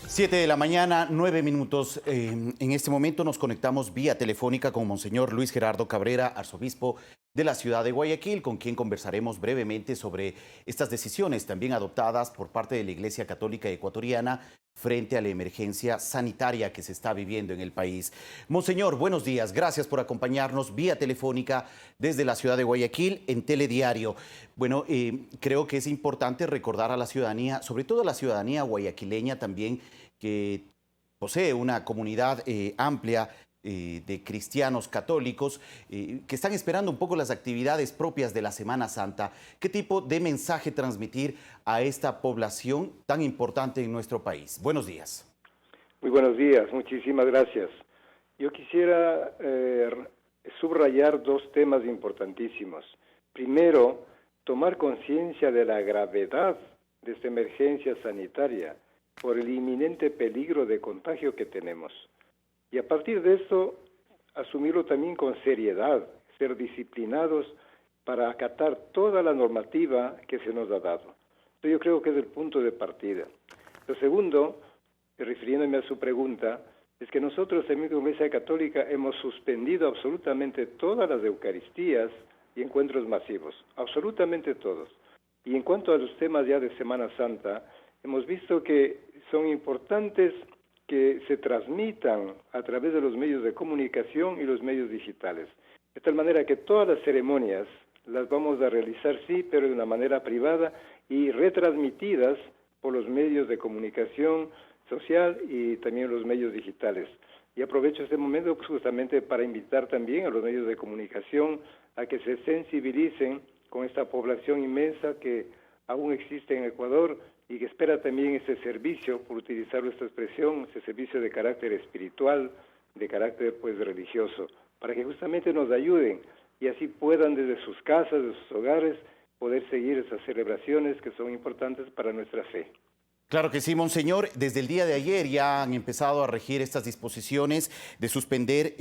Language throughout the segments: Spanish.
7 de la mañana, 9 minutos. En este momento nos conectamos vía telefónica con Monseñor Luis Gerardo Cabrera, arzobispo de la ciudad de Guayaquil, con quien conversaremos brevemente sobre estas decisiones también adoptadas por parte de la Iglesia Católica Ecuatoriana frente a la emergencia sanitaria que se está viviendo en el país. Monseñor, buenos días. Gracias por acompañarnos vía telefónica desde la ciudad de Guayaquil en Telediario. Bueno, creo que es importante recordar a la ciudadanía, sobre todo a la ciudadanía guayaquileña también, que posee una comunidad amplia de cristianos católicos que están esperando un poco las actividades propias de la Semana Santa. ¿Qué tipo de mensaje transmitir a esta población tan importante en nuestro país? Buenos días. Muy buenos días, muchísimas gracias. Yo quisiera subrayar dos temas importantísimos. Primero, tomar conciencia de la gravedad de esta emergencia sanitaria por el inminente peligro de contagio que tenemos. Y a partir de esto, asumirlo también con seriedad, ser disciplinados para acatar toda la normativa que se nos ha dado. Esto yo creo que es el punto de partida. Lo segundo, refiriéndome a su pregunta, es que nosotros en la Iglesia Católica hemos suspendido absolutamente todas las Eucaristías y encuentros masivos, absolutamente todos. Y en cuanto a los temas ya de Semana Santa, hemos visto que son importantes que se transmitan a través de los medios de comunicación y los medios digitales. De tal manera que todas las ceremonias las vamos a realizar, sí, pero de una manera privada y retransmitidas por los medios de comunicación social y también los medios digitales. Y aprovecho este momento justamente para invitar también a los medios de comunicación a que se sensibilicen con esta población inmensa que aún existe en Ecuador y que espera también ese servicio, por utilizar esta expresión, ese servicio de carácter espiritual, de carácter religioso, para que justamente nos ayuden y así puedan desde sus casas, de sus hogares, poder seguir esas celebraciones que son importantes para nuestra fe. Claro que sí, Monseñor. Desde el día de ayer ya han empezado a regir estas disposiciones de suspender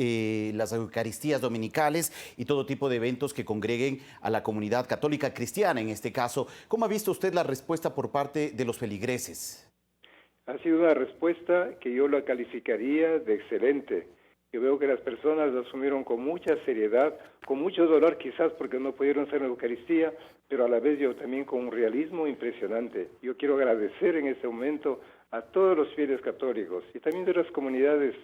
las Eucaristías dominicales y todo tipo de eventos que congreguen a la comunidad católica cristiana en este caso. ¿Cómo ha visto usted la respuesta por parte de los feligreses? Ha sido una respuesta que yo la calificaría de excelente. Yo veo que las personas la asumieron con mucha seriedad, con mucho dolor quizás porque no pudieron hacer la Eucaristía, pero a la vez yo también con un realismo impresionante. Yo quiero agradecer en este momento a todos los fieles católicos y también de las comunidades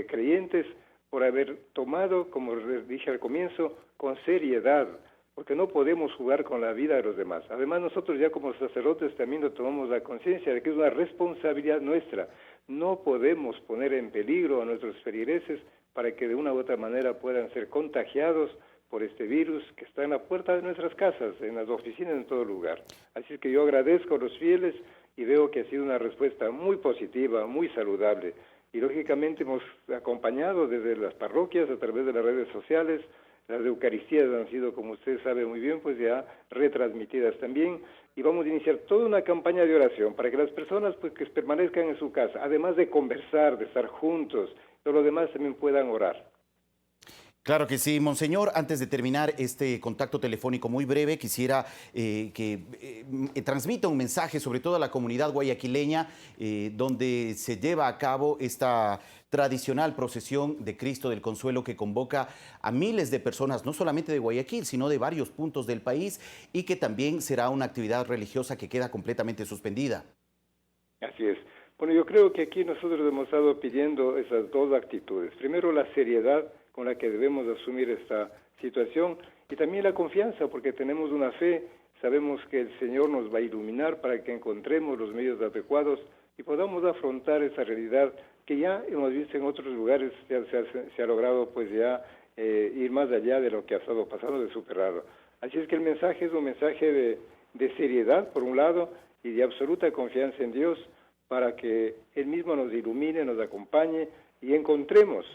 creyentes por haber tomado, como les dije al comienzo, con seriedad, porque no podemos jugar con la vida de los demás. Además, nosotros ya como sacerdotes también lo tomamos la conciencia de que es una responsabilidad nuestra. No podemos poner en peligro a nuestros feligreses para que de una u otra manera puedan ser contagiados por este virus que está en la puerta de nuestras casas, en las oficinas, en todo lugar. Así que yo agradezco a los fieles y veo que ha sido una respuesta muy positiva, muy saludable. Y lógicamente hemos acompañado desde las parroquias a través de las redes sociales. Las Eucaristías han sido, como usted sabe muy bien, ya retransmitidas también. Y vamos a iniciar toda una campaña de oración para que las personas que permanezcan en su casa, además de conversar, de estar juntos, todos los demás también puedan orar. Claro que sí, Monseñor. Antes de terminar este contacto telefónico muy breve, quisiera que transmita un mensaje, sobre todo a la comunidad guayaquileña, donde se lleva a cabo esta tradicional procesión de Cristo del Consuelo que convoca a miles de personas, no solamente de Guayaquil, sino de varios puntos del país, y que también será una actividad religiosa que queda completamente suspendida. Así es. Bueno, yo creo que aquí nosotros hemos estado pidiendo esas dos actitudes. Primero, la seriedad con la que debemos asumir esta situación y también la confianza, porque tenemos una fe, sabemos que el Señor nos va a iluminar para que encontremos los medios adecuados y podamos afrontar esa realidad que ya hemos visto en otros lugares, ya se ha logrado ir más allá de lo que ha estado pasando, de superarlo. Así es que el mensaje es un mensaje de seriedad, por un lado, y de absoluta confianza en Dios, para que Él mismo nos ilumine, nos acompañe y encontremos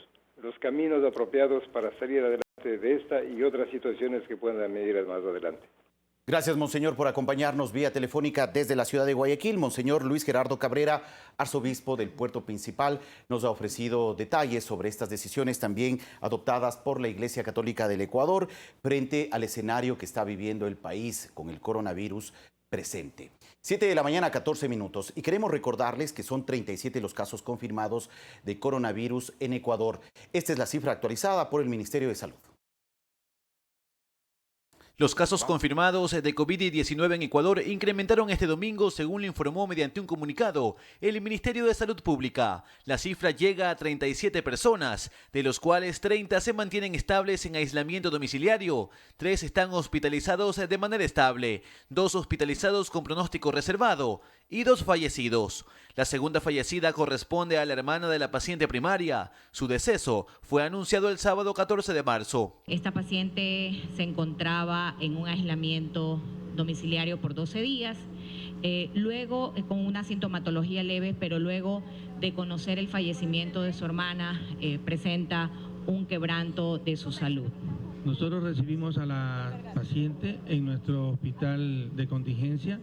los caminos apropiados para salir adelante de esta y otras situaciones que puedan venir más adelante. Gracias, Monseñor, por acompañarnos vía telefónica desde la ciudad de Guayaquil. Monseñor Luis Gerardo Cabrera, arzobispo del puerto principal, nos ha ofrecido detalles sobre estas decisiones también adoptadas por la Iglesia Católica del Ecuador frente al escenario que está viviendo el país con el coronavirus presente. 7 de la mañana, 14 minutos. Y queremos recordarles que son 37 los casos confirmados de coronavirus en Ecuador. Esta es la cifra actualizada por el Ministerio de Salud. Los casos confirmados de COVID-19 en Ecuador incrementaron este domingo, según lo informó mediante un comunicado el Ministerio de Salud Pública. La cifra llega a 37 personas, de los cuales 30 se mantienen estables en aislamiento domiciliario, 3 están hospitalizados de manera estable, 2 hospitalizados con pronóstico reservado y 2 fallecidos. La segunda fallecida corresponde a la hermana de la paciente primaria. Su deceso fue anunciado el sábado 14 de marzo. Esta paciente se encontraba en un aislamiento domiciliario por 12 días, luego con una sintomatología leve, pero luego de conocer el fallecimiento de su hermana, presenta un quebranto de su salud. Nosotros recibimos a la paciente en nuestro hospital de contingencia,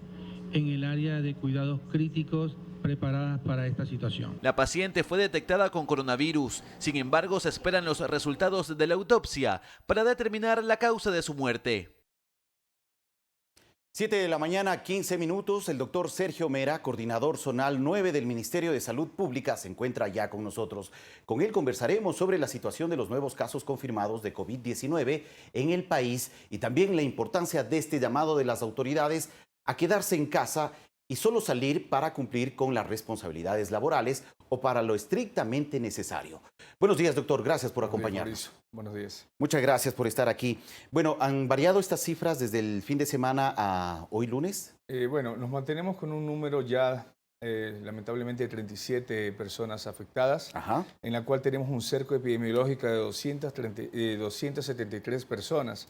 en el área de cuidados críticos preparadas para esta situación. La paciente fue detectada con coronavirus, sin embargo se esperan los resultados de la autopsia para determinar la causa de su muerte. 7 de la mañana, 15 minutos. El doctor Sergio Mera, coordinador zonal 9 del Ministerio de Salud Pública, se encuentra ya con nosotros. Con él conversaremos sobre la situación de los nuevos casos confirmados de COVID-19 en el país y también la importancia de este llamado de las autoridades a quedarse en casa y solo salir para cumplir con las responsabilidades laborales o para lo estrictamente necesario. Buenos días, doctor. Gracias por acompañarnos. Buenos días. Muchas gracias por estar aquí. Bueno, ¿han variado estas cifras desde el fin de semana a hoy lunes? Bueno, nos mantenemos con un número ya, lamentablemente, de 37 personas afectadas, en la cual tenemos un cerco epidemiológico de 273 personas.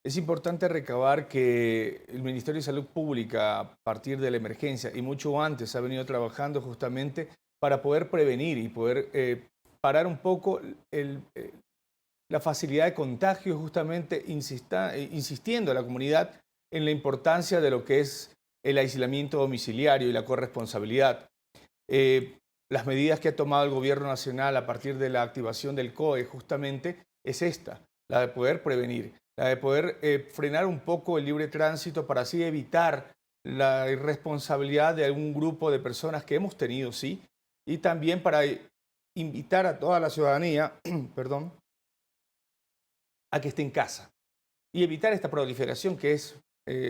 Es importante recabar que el Ministerio de Salud Pública, a partir de la emergencia y mucho antes, ha venido trabajando justamente para poder prevenir y poder parar un poco la facilidad de contagio, justamente insistiendo a la comunidad en la importancia de lo que es el aislamiento domiciliario y la corresponsabilidad. Las medidas que ha tomado el Gobierno Nacional a partir de la activación del COE justamente es esta, la de poder prevenir, la de poder frenar un poco el libre tránsito para así evitar la irresponsabilidad de algún grupo de personas que hemos tenido, sí, y también para invitar a toda la ciudadanía, perdón, a que esté en casa y evitar esta proliferación que es,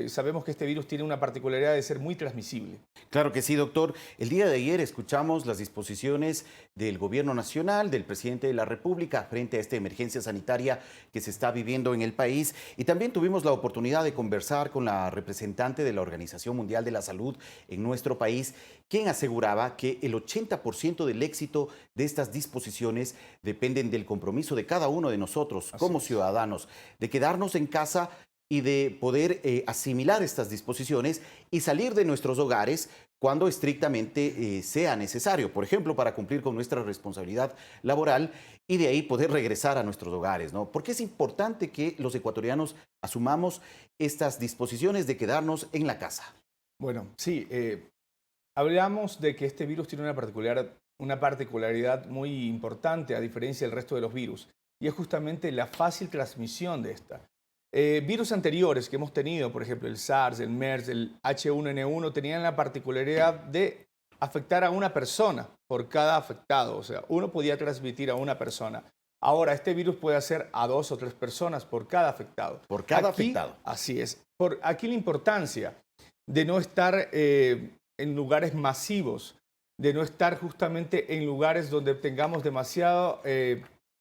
sabemos que este virus tiene una particularidad de ser muy transmisible. Claro que sí, doctor. El día de ayer escuchamos las disposiciones del Gobierno Nacional, del presidente de la República, frente a esta emergencia sanitaria que se está viviendo en el país. Y también tuvimos la oportunidad de conversar con la representante de la Organización Mundial de la Salud en nuestro país, quien aseguraba que el 80% del éxito de estas disposiciones dependen del compromiso de cada uno de nosotros como ciudadanos, de quedarnos en casa y de poder asimilar estas disposiciones y salir de nuestros hogares cuando estrictamente sea necesario, por ejemplo, para cumplir con nuestra responsabilidad laboral y de ahí poder regresar a nuestros hogares, ¿no? Porque es importante que los ecuatorianos asumamos estas disposiciones de quedarnos en la casa. Bueno, sí, hablamos de que este virus tiene una particularidad muy importante a diferencia del resto de los virus, y es justamente la fácil transmisión de esta. Virus anteriores que hemos tenido, por ejemplo el SARS, el MERS, el H1N1, tenían la particularidad de afectar a una persona por cada afectado, o sea, uno podía transmitir a una persona. Ahora, este virus puede hacer a 2 o 3 personas por cada afectado. Por cada afectado. Así es. Aquí la importancia de no estar en lugares masivos, de no estar justamente en lugares donde tengamos demasiada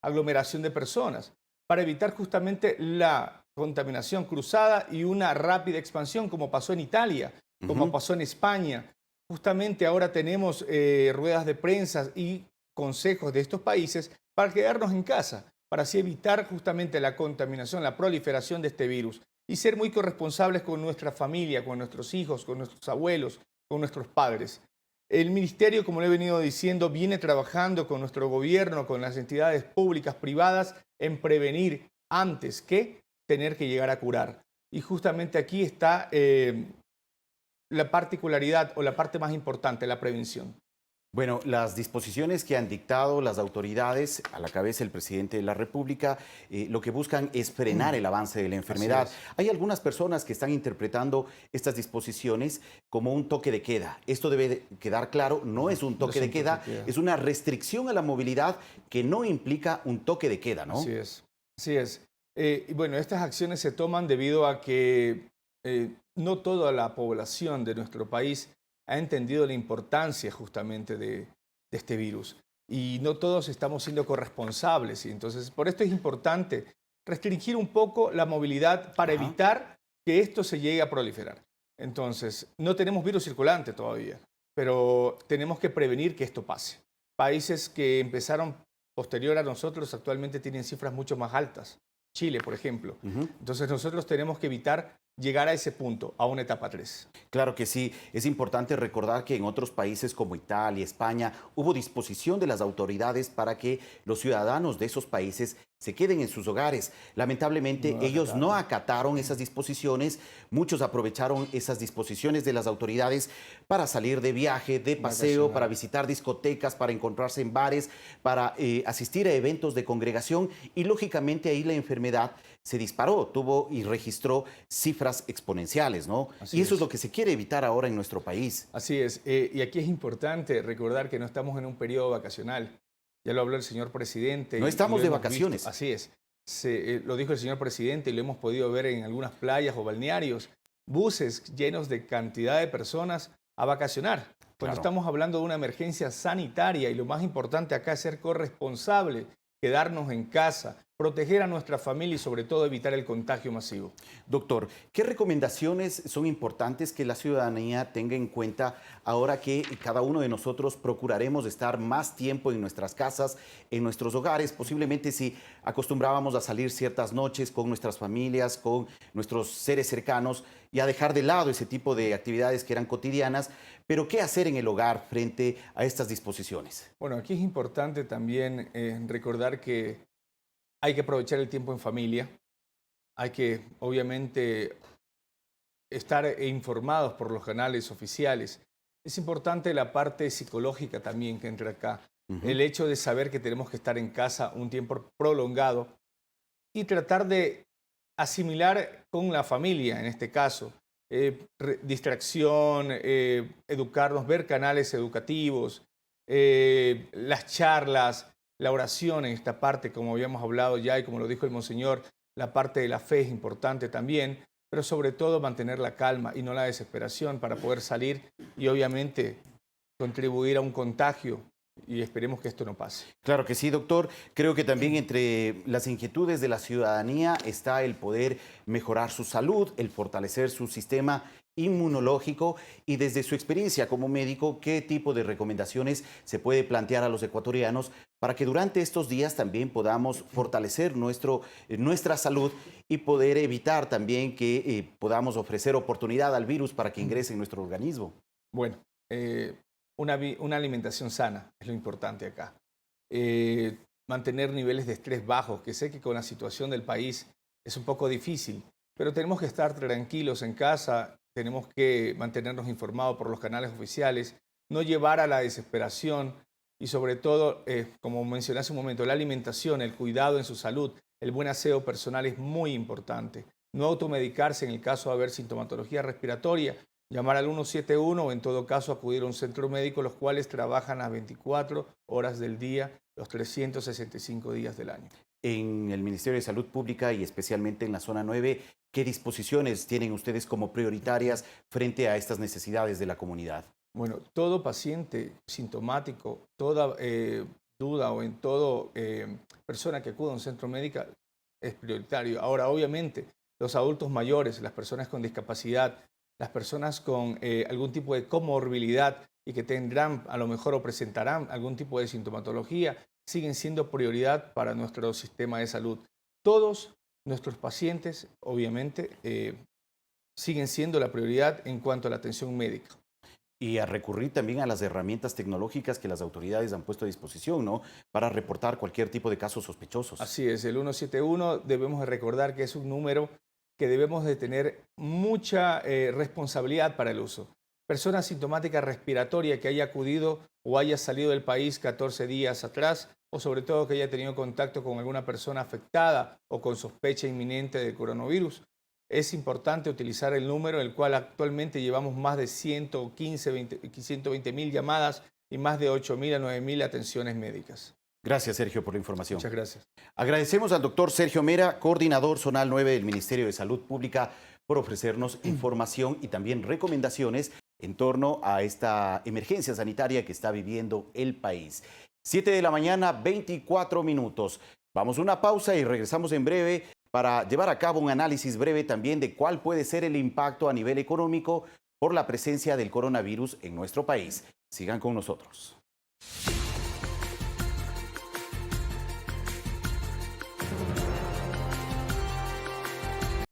aglomeración de personas, para evitar justamente la contaminación cruzada y una rápida expansión, como pasó en Italia, como pasó en España. Justamente ahora tenemos ruedas de prensa y consejos de estos países para quedarnos en casa, para así evitar justamente la contaminación, la proliferación de este virus y ser muy corresponsables con nuestra familia, con nuestros hijos, con nuestros abuelos, con nuestros padres. El Ministerio, como le he venido diciendo, viene trabajando con nuestro gobierno, con las entidades públicas, privadas, en prevenir antes que tener que llegar a curar. Y justamente aquí está la particularidad o la parte más importante, la prevención. Bueno, las disposiciones que han dictado las autoridades, a la cabeza el presidente de la República, lo que buscan es frenar el avance de la enfermedad. Hay algunas personas que están interpretando estas disposiciones como un toque de queda. Esto debe quedar claro, no es un toque de queda, es una restricción a la movilidad que no implica un toque de queda, ¿no? Así es, así es. Y bueno, estas acciones se toman debido a que no toda la población de nuestro país ha entendido la importancia justamente de este virus y no todos estamos siendo corresponsables. Y entonces, por esto es importante restringir un poco la movilidad para evitar que esto se llegue a proliferar. Entonces, no tenemos virus circulante todavía, pero tenemos que prevenir que esto pase. Países que empezaron posterior a nosotros actualmente tienen cifras mucho más altas. Chile, por ejemplo. Entonces nosotros tenemos que evitar llegar a ese punto, a una etapa 3. Claro que sí. Es importante recordar que en otros países como Italia, España, hubo disposición de las autoridades para que los ciudadanos de esos países se queden en sus hogares. Lamentablemente, ellos no acataron esas disposiciones. Muchos aprovecharon esas disposiciones de las autoridades para salir de viaje, de paseo, para visitar discotecas, para encontrarse en bares, para asistir a eventos de congregación. Y lógicamente ahí la enfermedad se disparó, tuvo y registró cifras exponenciales, ¿no? Y eso es lo que se quiere evitar ahora en nuestro país. Así es. Y aquí es importante recordar que no estamos en un periodo vacacional. Ya lo habló el señor presidente. No estamos de vacaciones. Visto. Así es. Lo dijo el señor presidente y lo hemos podido ver en algunas playas o balnearios. Buses llenos de cantidad de personas a vacacionar. Cuando estamos hablando de una emergencia sanitaria y lo más importante acá es ser corresponsable, quedarnos en casa, proteger a nuestra familia y sobre todo evitar el contagio masivo. Doctor, ¿qué recomendaciones son importantes que la ciudadanía tenga en cuenta ahora que cada uno de nosotros procuraremos estar más tiempo en nuestras casas, en nuestros hogares? Posiblemente si acostumbrábamos a salir ciertas noches con nuestras familias, con nuestros seres cercanos y a dejar de lado ese tipo de actividades que eran cotidianas, pero ¿qué hacer en el hogar frente a estas disposiciones? Bueno, aquí es importante también recordar que hay que aprovechar el tiempo en familia, hay que obviamente estar informados por los canales oficiales. Es importante la parte psicológica también que entra acá, el hecho de saber que tenemos que estar en casa un tiempo prolongado y tratar de asimilar con la familia, en este caso, distracción, educarnos, ver canales educativos, las charlas, la oración en esta parte, como habíamos hablado ya y como lo dijo el monseñor, la parte de la fe es importante también, pero sobre todo mantener la calma y no la desesperación para poder salir y obviamente contribuir a un contagio y esperemos que esto no pase. Claro que sí, doctor. Creo que también entre las inquietudes de la ciudadanía está el poder mejorar su salud, el fortalecer su sistema inmunológico y desde su experiencia como médico, ¿qué tipo de recomendaciones se puede plantear a los ecuatorianos para que durante estos días también podamos fortalecer nuestra salud y poder evitar también que podamos ofrecer oportunidad al virus para que ingrese en nuestro organismo? Bueno, una alimentación sana es lo importante acá. Mantener niveles de estrés bajos, que sé que con la situación del país es un poco difícil, pero tenemos que estar tranquilos en casa, tenemos que mantenernos informados por los canales oficiales, no llevar a la desesperación y sobre todo, como mencioné hace un momento, la alimentación, el cuidado en su salud, el buen aseo personal es muy importante. No automedicarse en el caso de haber sintomatología respiratoria, llamar al 171 o en todo caso acudir a un centro médico, los cuales trabajan las 24 horas del día, los 365 días del año. En el Ministerio de Salud Pública y especialmente en la zona 9, ¿qué disposiciones tienen ustedes como prioritarias frente a estas necesidades de la comunidad? Bueno, todo paciente sintomático, toda duda o en todo persona que acuda a un centro médico es prioritario. Ahora, obviamente, los adultos mayores, las personas con discapacidad, las personas con algún tipo de comorbilidad y que tendrán a lo mejor o presentarán algún tipo de sintomatología, siguen siendo prioridad para nuestro sistema de salud. Todos nuestros pacientes, obviamente, siguen siendo la prioridad en cuanto a la atención médica. Y a recurrir también a las herramientas tecnológicas que las autoridades han puesto a disposición, ¿no? Para reportar cualquier tipo de casos sospechosos. Así es, el 171 debemos de recordar que es un número que debemos de tener mucha responsabilidad para el uso. persona asintomática respiratoria que haya acudido o haya salido del país 14 días atrás, o sobre todo que haya tenido contacto con alguna persona afectada o con sospecha inminente de coronavirus. Es importante utilizar el número, el cual actualmente llevamos más de 120.000 llamadas y más de 8.000 a 9.000 atenciones médicas. Gracias, Sergio, por la información. Muchas gracias. Agradecemos al doctor Sergio Mera, coordinador zonal 9 del Ministerio de Salud Pública, por ofrecernos información y también recomendaciones en torno a esta emergencia sanitaria que está viviendo el país. 7 de la mañana, 24 minutos. Vamos a una pausa y regresamos en breve para llevar a cabo un análisis breve también de cuál puede ser el impacto a nivel económico por la presencia del coronavirus en nuestro país. Sigan con nosotros.